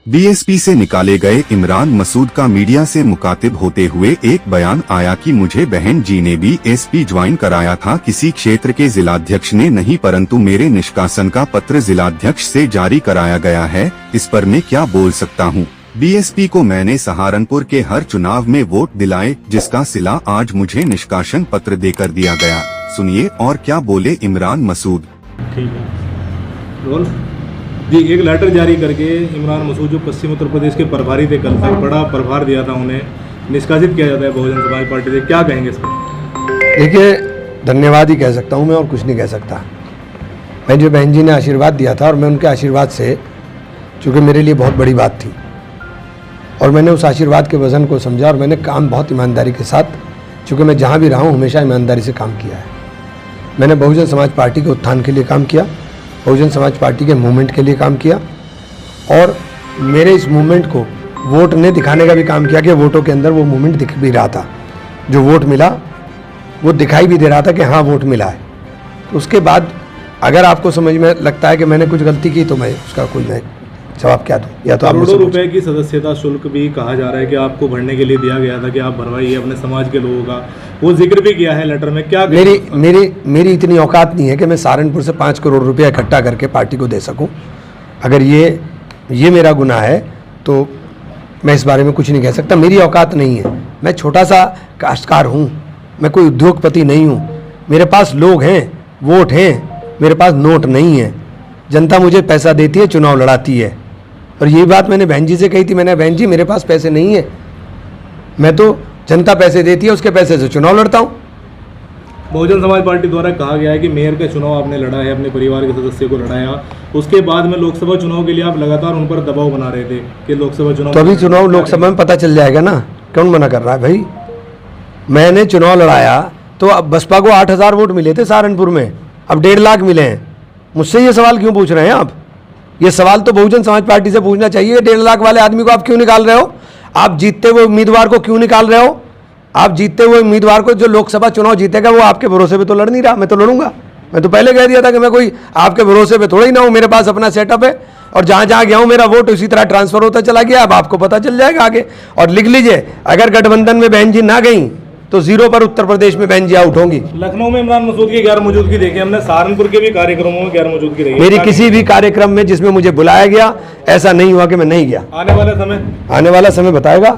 BSP से निकाले गए इमरान मसूद का मीडिया से मुखातिब होते हुए एक बयान आया कि मुझे बहन जी ने भी एसपी ज्वाइन कराया था, किसी क्षेत्र के जिलाध्यक्ष ने नहीं, परंतु मेरे निष्कासन का पत्र जिलाध्यक्ष से जारी कराया गया है। इस पर मैं क्या बोल सकता हूँ। बीएसपी को मैंने सहारनपुर के हर चुनाव में वोट दिलाए, जिसका सिला आज मुझे निष्कासन पत्र देकर दिया गया। सुनिए और क्या बोले इमरान मसूद। ठीक है, रोल जी। एक लेटर जारी करके इमरान मसूद जो पश्चिम उत्तर प्रदेश के प्रभारी थे, कल तक बड़ा प्रभार दिया था, उन्हें निष्कासित किया जाता है बहुजन समाज पार्टी से, क्या कहेंगे इस पर? देखिए, धन्यवाद ही कह सकता हूँ मैं, और कुछ नहीं कह सकता। मैं जो बहन जी ने आशीर्वाद दिया था, और मैं उनके आशीर्वाद से, चूँकि मेरे लिए बहुत बड़ी बात थी, और मैंने उस आशीर्वाद के वजन को समझा, और मैंने काम बहुत ईमानदारी के साथ, चूँकि मैं जहाँ भी रहा हूँ हमेशा ईमानदारी से काम किया है। मैंने बहुजन समाज पार्टी के उत्थान के लिए काम किया, बहुजन समाज पार्टी के मूवमेंट के लिए काम किया, और मेरे इस मूवमेंट को वोट ने दिखाने का भी काम किया कि वोटों के अंदर वो मूवमेंट दिख भी रहा था। जो वोट मिला वो दिखाई भी दे रहा था कि हाँ वोट मिला है। तो उसके बाद अगर आपको समझ में लगता है कि मैंने कुछ गलती की, तो मैं उसका कोई मैं जवाब क्या दूँ, या तो करोड़ों रुपए की सदस्यता शुल्क भी कहा जा रहा है कि आपको भरने के लिए दिया गया था कि आप भरवाइए अपने समाज के लोगों का, वो जिक्र भी किया है लेटर में। क्या मेरी इतनी औकात नहीं है कि मैं सहारनपुर से 5 करोड़ रुपया इकट्ठा करके पार्टी को दे सकूं। अगर ये मेरा गुनाह है तो मैं इस बारे में कुछ नहीं कह सकता। मेरी औकात नहीं है, मैं छोटा सा काश्तकार हूँ, मैं कोई उद्योगपति नहीं हूँ। मेरे पास लोग हैं, वोट हैं, मेरे पास नोट नहीं है। जनता मुझे पैसा देती है, चुनाव लड़ाती है, और यही बात मैंने बहन जी से कही थी। मैंने, बहन जी मेरे पास पैसे नहीं है, मैं तो जनता पैसे देती है, उसके पैसे से चुनाव लड़ता हूँ। बहुजन समाज पार्टी द्वारा कहा गया है कि मेयर का चुनाव आपने लड़ा है, अपने परिवार के सदस्य को लड़ाया, उसके बाद में लोकसभा चुनाव के लिए आप लगातार उन पर दबाव बना रहे थे कि लोकसभा चुनाव, तो अभी चुनाव लोकसभा में पता चल जाएगा ना, कौन मना कर रहा है भाई। मैंने चुनाव लड़ाया तो अब बसपा को 8,000 वोट मिले थे सहारनपुर में, अब 1.5 लाख मिले हैं। मुझसे ये सवाल क्यों पूछ रहे हैं आप? ये सवाल तो बहुजन समाज पार्टी से पूछना चाहिए। 1.5 लाख वाले आदमी को आप क्यों निकाल रहे हो? आप जीतते हुए उम्मीदवार को क्यों निकाल रहे हो? आप जीतते हुए उम्मीदवार को, जो लोकसभा चुनाव जीतेगा वो आपके भरोसे पे तो लड़ नहीं रहा। मैं तो लड़ूंगा, मैं तो पहले कह दिया था कि मैं कोई आपके भरोसे पे थोड़ा ही ना हूँ। मेरे पास अपना सेटअप है, और जहाँ जहाँ गया हूँ मेरा वोट उसी तरह ट्रांसफर होता चला गया। अब आपको पता चल जाएगा आगे। और लिख लीजिए, अगर गठबंधन में बहन जी ना गई तो 0 पर उत्तर प्रदेश में बहन जी आउट होंगी। लखनऊ में इमरान मसूद की गैर मौजूदगी देखी हमने, सहारनपुर के भी कार्यक्रमों में गैर मौजूदगी रही। मेरी किसी भी कार्यक्रम में जिसमें मुझे बुलाया गया, ऐसा नहीं हुआ कि मैं नहीं गया। आने वाला समय बताएगा।